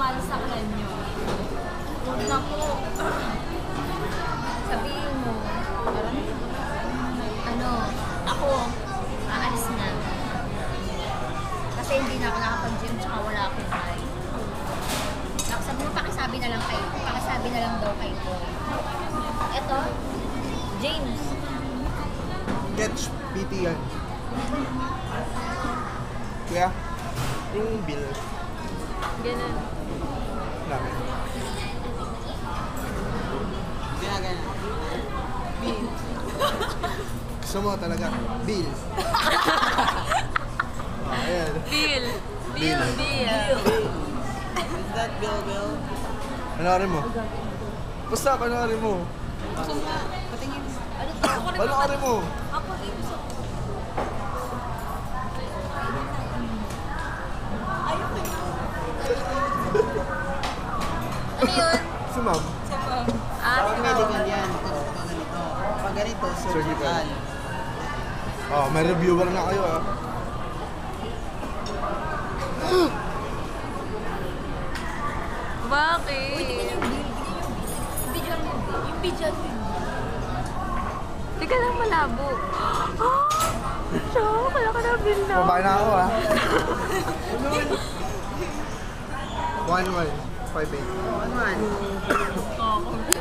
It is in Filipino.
para sa kanya. Naku. Sabihin mo, ano, ako, aalis na. Kasi hindi na ako nakapag-gym, tsaka wala akong bike. Sabi mo, pakisabi na lang daw kay Boy. Eto, James. Catch, PT yan. Kuya, yung bill. Ganun. Namin. Ganun. Bill. Gusto mo talaga, bill. Ayan. Bill. Bill. Is that Bill? Panoorin mo. Basta, panoorin mo. Gusto nga, patingin. Ano to? Panoorin mo. Ako rin gusto ko. Ano yun? Si ma'am. Pag medical yan, pag ganito. Pag ganito, surgical. Oh, may reviewer na kayo ah. Bakit? Uy, tingnan yung bill. Yung video mo. Teka lang, malabo. Shock, wala ka na bill na. Babae na ako ah. 1-1. 5-8. Ano man? Oo.